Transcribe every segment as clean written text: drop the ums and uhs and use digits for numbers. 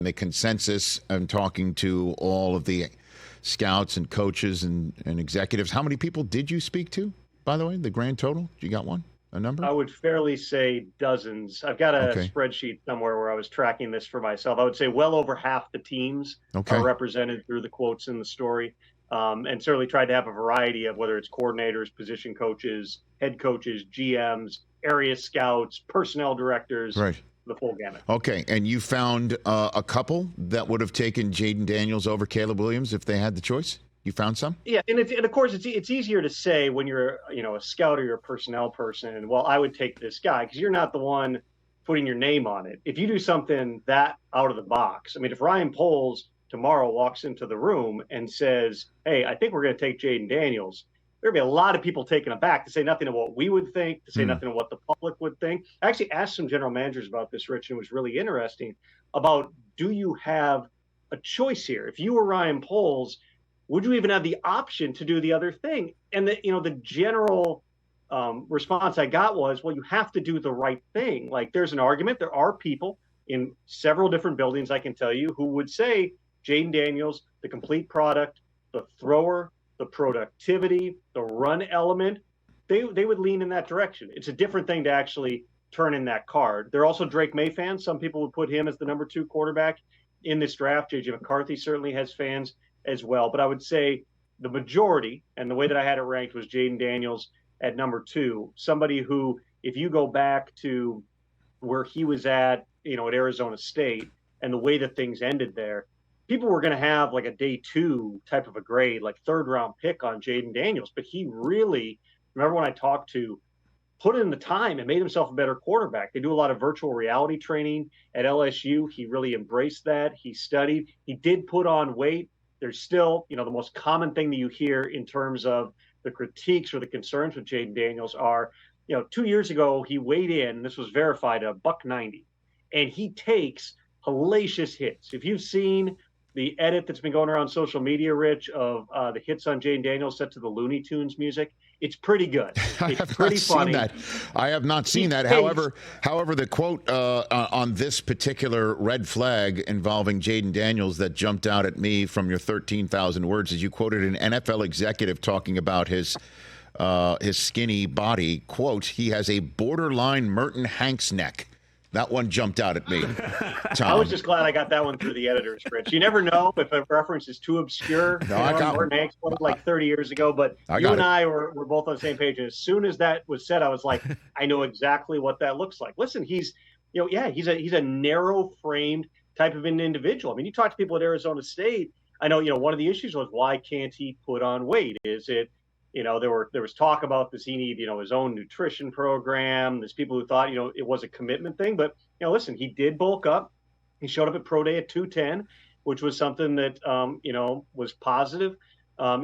The consensus, I'm talking to all of the scouts and coaches and executives. How many people did you speak to, by the way, the grand total? You got one? A number? I would fairly say dozens. I've got a spreadsheet somewhere where I was tracking this for myself. I would say well over half the teams are represented through the quotes in the story, and certainly tried to have a variety of whether it's coordinators, position coaches, head coaches, GMs, area scouts, personnel directors, the full gamut. Okay, and you found a couple that would have taken Jayden Daniels over Caleb Williams if they had the choice? You found some? Yeah, and of course it's easier to say when you're a scout or you're a personnel person. Well, I would take this guy because you're not the one putting your name on it. If you do something that out of the box, I mean, if Ryan Poles tomorrow walks into the room and says, "Hey, I think we're going to take Jayden Daniels," there'd be a lot of people taken aback, to say nothing of what we would think, to say nothing of what the public would think. I actually asked some general managers about this, Rich, and it was really interesting about, do you have a choice here? If you were Ryan Poles, would you even have the option to do the other thing? And the general response I got was, well, you have to do the right thing. Like, there's an argument. There are people in several different buildings, I can tell you, who would say Jayden Daniels, the complete product, the thrower, the productivity, the run element, they would lean in that direction. It's a different thing to actually turn in that card. They're also Drake May fans. Some people would put him as the number 2 quarterback in this draft. J.J. McCarthy certainly has fans as well. But I would say the majority, and the way that I had it ranked, was Jayden Daniels at number 2. Somebody who, if you go back to where he was at Arizona State and the way that things ended there, people were going to have like a day 2 type of a grade, like 3rd round pick on Jayden Daniels. But he really, remember when I talked to, put in the time and made himself a better quarterback. They do a lot of virtual reality training at LSU. He really embraced that. He studied. He did put on weight. There's still, the most common thing that you hear in terms of the critiques or the concerns with Jayden Daniels are, 2 years ago, he weighed in, this was verified, a $190, and he takes hellacious hits. If you've seen the edit that's been going around social media, Rich, of the hits on Jayden Daniels set to the Looney Tunes music, it's pretty good. It's pretty funny. I have not seen that. However, the quote on this particular red flag involving Jayden Daniels that jumped out at me from your 13,000 words is you quoted an NFL executive talking about his skinny body. Quote, "He has a borderline Merton Hanks neck." That one jumped out at me. I was just glad I got that one through the editors, Rich. You never know if a reference is too obscure. No, I got Merton Hanks like 30 years ago, but you and I were both on the same page. And as soon as that was said, I was like, I know exactly what that looks like. Listen, he's a narrow-framed type of an individual. I mean, you talk to people at Arizona State. I know, one of the issues was, why can't he put on weight? Is it, there was talk about, does he need, his own nutrition program? There's people who thought, it was a commitment thing. But, listen, he did bulk up. He showed up at Pro Day at 210, which was something that, was positive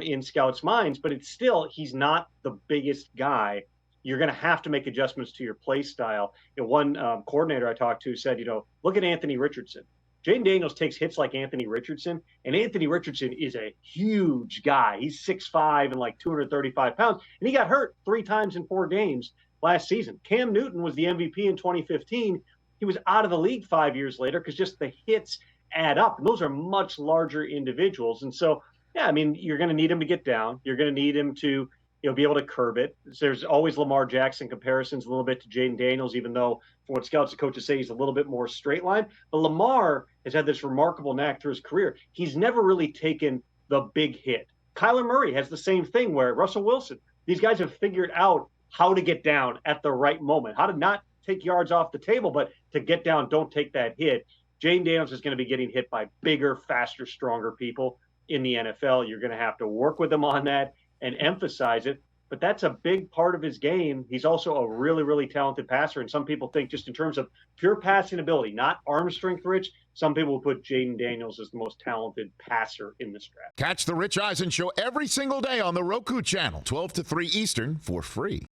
in scouts' minds. But it's still, he's not the biggest guy. You're going to have to make adjustments to your play style. One coordinator I talked to said, look at Anthony Richardson. Jayden Daniels takes hits like Anthony Richardson, and Anthony Richardson is a huge guy. He's 6'5" and like 235 pounds, and he got hurt 3 times in 4 games last season. Cam Newton was the MVP in 2015. He was out of the league 5 years later because just the hits add up, and those are much larger individuals. And so, yeah, I mean, you're going to need him to get down. You're going to need him to be able to curb it. There's always Lamar Jackson comparisons a little bit to Jayden Daniels, even though from what scouts and coaches say, he's a little bit more straight line. But Lamar has had this remarkable knack through his career. He's never really taken the big hit. Kyler Murray has the same thing, where Russell Wilson, these guys have figured out how to get down at the right moment, how to not take yards off the table, but to get down, don't take that hit. Jayden Daniels is going to be getting hit by bigger, faster, stronger people in the NFL. You're going to have to work with him on that and emphasize it. But that's a big part of his game. He's also a really, really talented passer. And some people think, just in terms of pure passing ability, not arm strength, Rich, some people will put Jayden Daniels as the most talented passer in this draft. Catch the Rich Eisen Show every single day on the Roku channel, 12 to 3 Eastern, for free.